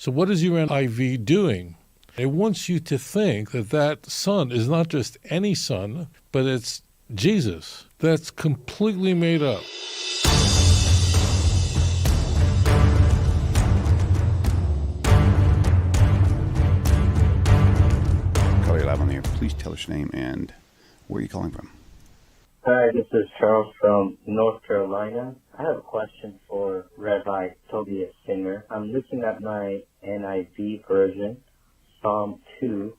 So what is your NIV doing? It wants you to think that that son is not just any son, but it's Jesus. That's completely made up. Caller, you're live on the air. Please tell us your name and where you're calling from. Hi, this is Charles from North Carolina. I have a question for Rabbi Tovia Singer. I'm looking at my NIV version, Psalm 2,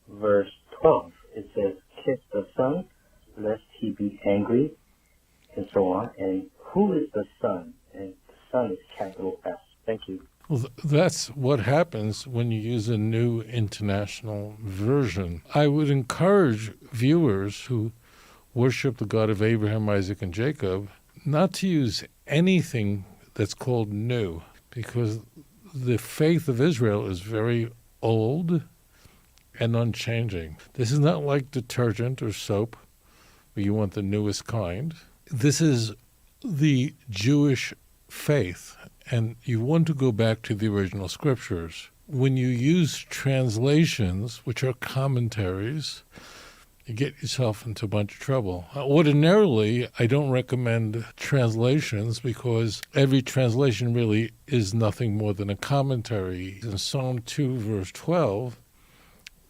verse 12. It says, "Kiss the Son, lest he be angry," and so on. And who is the Son? And the Son is capital S. Thank you. Well, that's what happens when you use a new international version. I would encourage viewers who worship the God of Abraham, Isaac, and Jacob not to use anything that's called new, because the faith of Israel is very old and unchanging. This is not like detergent or soap where you want the newest kind. This is the Jewish faith, and you want to go back to the original scriptures. When you use translations, which are commentaries, you get yourself into a bunch of trouble. Ordinarily, I don't recommend translations because every translation really is nothing more than a commentary. In Psalm 2, verse 12,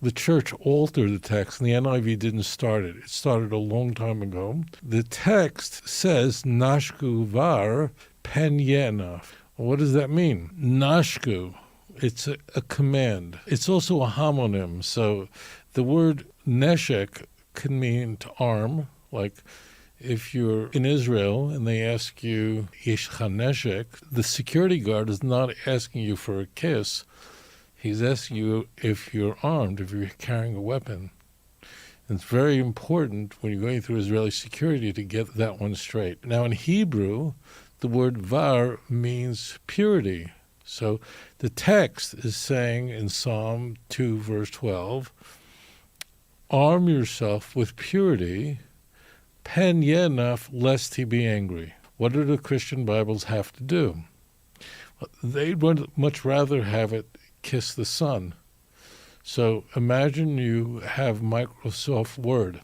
the church altered the text, and the NIV didn't start it. It started a long time ago. The text says, Nashku var pen yena. What does that mean? Nashku. It's a command. It's also a homonym. So the word neshek can mean to arm, like if you're in Israel and they ask you, Yesh cha neshek, the security guard is not asking you for a kiss. He's asking you if you're armed, if you're carrying a weapon. And it's very important when you're going through Israeli security to get that one straight. Now in Hebrew, the word var means purity. So the text is saying in Psalm 2, verse 12, arm yourself with purity, pen yenaf, lest he be angry. What do the Christian Bibles have to do? They'd much rather have it kiss the Son. So imagine you have Microsoft Word.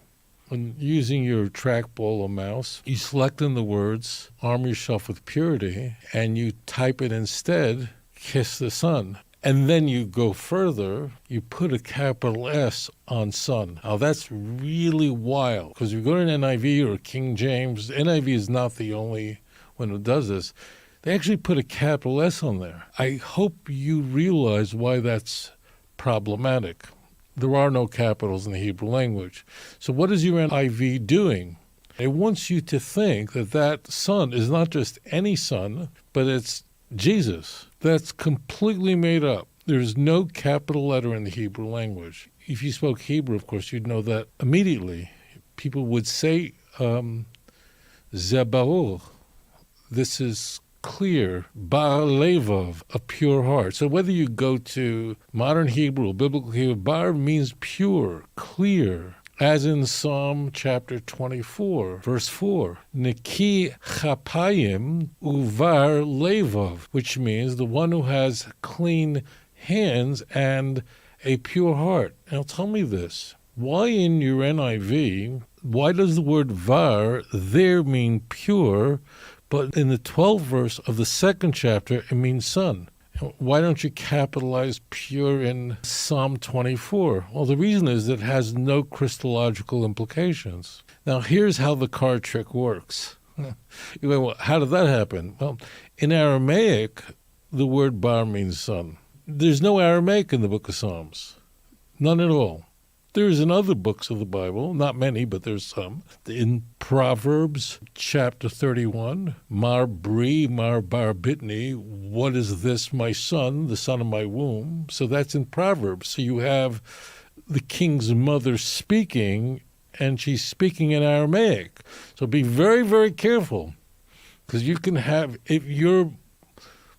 When using your trackball or mouse, you select in the words, arm yourself with purity, and you type it instead, kiss the Son. And then you go further, you put a capital S on Son. Now that's really wild, because if you go to an NIV or King James, NIV is not the only one who does this. They actually put a capital S on there. I hope you realize why that's problematic. There are no capitals in the Hebrew language. So what is your NIV doing? It wants you to think that that Son is not just any Son, but it's Jesus. That's completely made up. There's no capital letter in the Hebrew language. If you spoke Hebrew, of course, you'd know that immediately. People would say, Zebarur. This is clear. Bar levov, a pure heart. So whether you go to modern Hebrew, biblical Hebrew, bar means pure, clear. As in Psalm chapter 24, verse 4, Neki chapayim uvar levov, which means the one who has clean hands and a pure heart. Now tell me this, why in your NIV, why does the word var there mean pure, but in the 12th verse of the second chapter it means son? Why don't you capitalize pure in Psalm 24? Well, the reason is that it has no Christological implications. Now, here's how the card trick works. You go, well, how did that happen? Well, in Aramaic, the word bar means son. There's no Aramaic in the book of Psalms. None at all. There's in other books of the Bible, not many, but there's some. In Proverbs chapter 31, Mar Bri, Mar Bar Bitni, what is this, my son, the son of my womb? So that's in Proverbs. So you have the king's mother speaking, and she's speaking in Aramaic. So be very, very careful, because you can have, if you're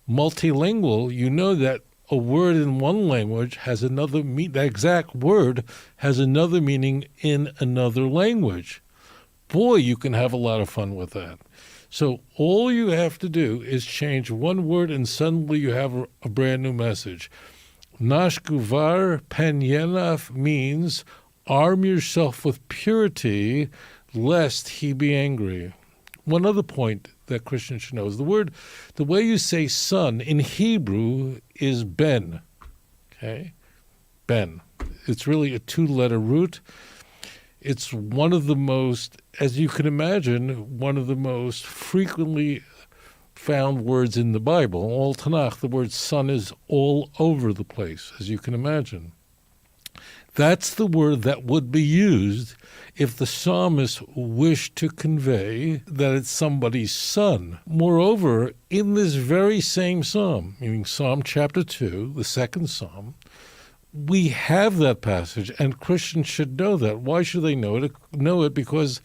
multilingual, you know that a word in one language has another meaning. The exact word has another meaning in another language. Boy, you can have a lot of fun with that. So all you have to do is change one word and suddenly you have a brand new message. Nashku var pen yenaf means arm yourself with purity lest he be angry. One other point that Christians should know is the way you say son in Hebrew is ben, okay? Ben. It's really a two-letter root. It's one of the most, as you can imagine, one of the most frequently found words in the Bible. All Tanakh, the word son is all over the place, as you can imagine. That's the word that would be used if the psalmist wished to convey that it's somebody's son. Moreover, in this very same psalm, meaning Psalm chapter 2, the second psalm, we have that passage, and Christians should know that. Why should they know it? Know it because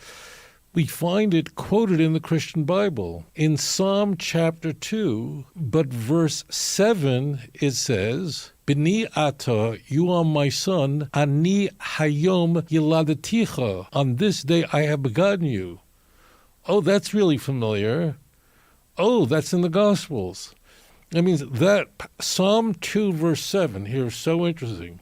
we find it quoted in the Christian Bible. In Psalm chapter 2, but verse 7, it says, B'ni ata, you are my son, ani hayom yiladeticha, on this day I have begotten you. Oh, that's really familiar. Oh, that's in the Gospels. That means that Psalm 2 verse 7 here is so interesting.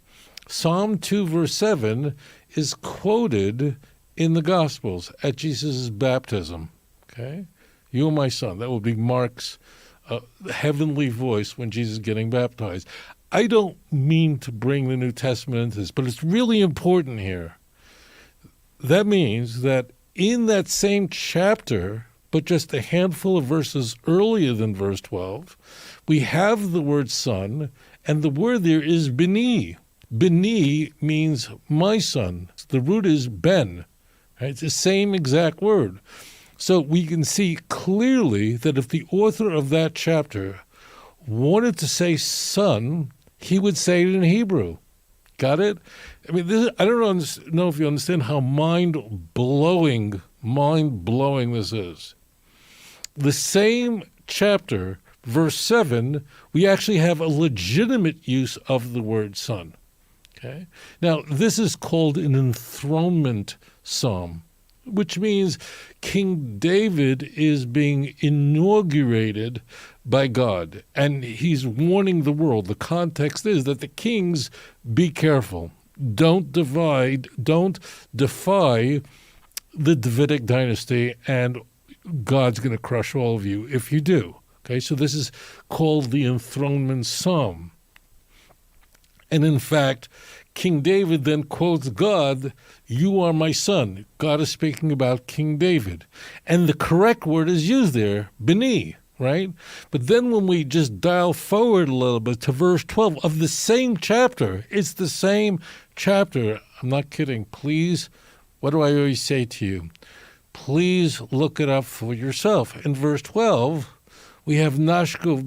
Psalm 2 verse 7 is quoted in the Gospels at Jesus' baptism. Okay? You are my son. That will be Mark's heavenly voice when Jesus is getting baptized. I don't mean to bring the New Testament into this, but it's really important here. That means that in that same chapter, but just a handful of verses earlier than verse 12, we have the word son, and the word there is b'ni. B'ni means my son. The root is ben. Right? It's the same exact word. So we can see clearly that if the author of that chapter wanted to say son, he would say it in Hebrew. Got it? I mean, I don't know if you understand how mind-blowing this is. The same chapter, verse 7, we actually have a legitimate use of the word son. Okay? Now, this is called an enthronement psalm, which means King David is being inaugurated by God, and he's warning the world. The context is that the kings, be careful. Don't defy the Davidic dynasty, and God's going to crush all of you if you do. Okay, so this is called the enthronement psalm. And in fact, King David then quotes God, you are my son. God is speaking about King David. And the correct word is used there, b'ni, right? But then when we just dial forward a little bit to verse 12 of the same chapter, it's the same chapter. I'm not kidding. Please, what do I always say to you? Please look it up for yourself. In verse 12, we have nashku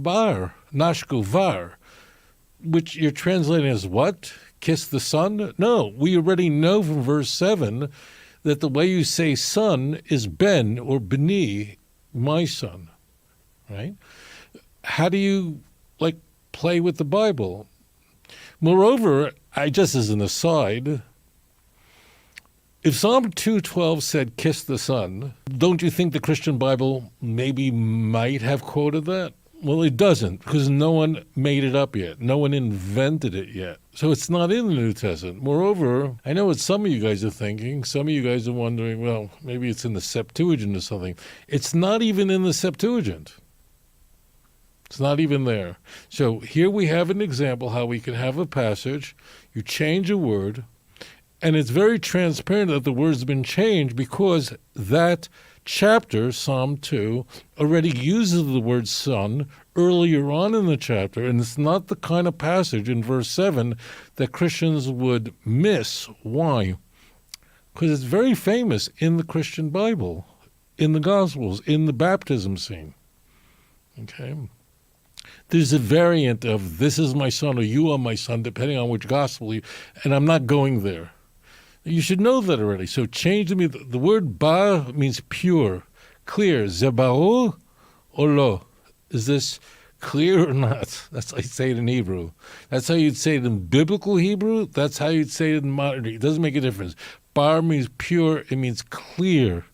var, which you're translating as what? Kiss the son? No, we already know from verse 7 that the way you say son is ben or b'ni, my son, right? How do you, play with the Bible? Moreover, just as an aside, if Psalm 2:12 said kiss the son, don't you think the Christian Bible maybe might have quoted that? Well, it doesn't, because no one made it up yet. No one invented it yet. So it's not in the New Testament. Moreover, I know what some of you guys are thinking. Some of you guys are wondering, well, maybe it's in the Septuagint or something. It's not even in the Septuagint. It's not even there. So here we have an example how we can have a passage, you change a word, and it's very transparent that the word's been changed because that chapter, Psalm 2, already uses the word son earlier on in the chapter, and it's not the kind of passage in verse 7 that Christians would miss. Why? Because it's very famous in the Christian Bible, in the Gospels, in the baptism scene. Okay? There's a variant of this is my son or you are my son, depending on which gospel and I'm not going there. You should know that already. So change the word ba means pure, clear. Zebaru or lo. Is this clear or not? That's how you say it in Hebrew. That's how you'd say it in biblical Hebrew. That's how you'd say it in modern. It doesn't make a difference. Bar means pure. It means clear.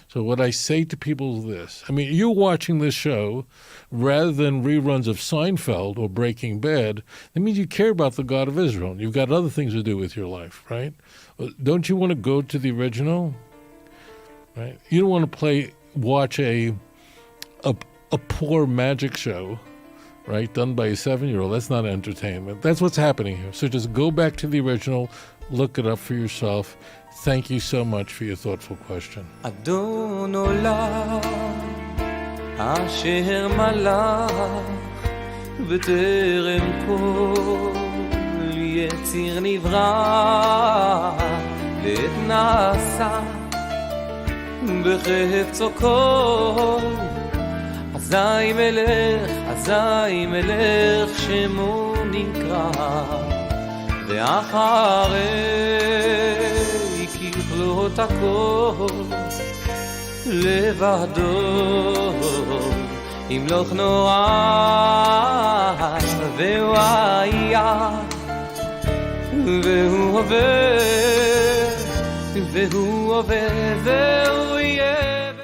So what I say to people is this. I mean, you're watching this show rather than reruns of Seinfeld or Breaking Bad. That means you care about the God of Israel. You've got other things to do with your life, right? Don't you want to go to the original? Right? You don't want to watch a poor magic show, right, done by a 7-year-old. That's not entertainment. That's what's happening here. So just go back to the original, look it up for yourself. Thank you so much for your thoughtful question. אדון עולם אשר מלך בטרם כל יציר נברא לעת נעשה בחפצו כל אזי מלך שמו נקרא ואחרי ככלות הכל לבדו ימלוך נורא והוא היה והוא עובר והוא יהיה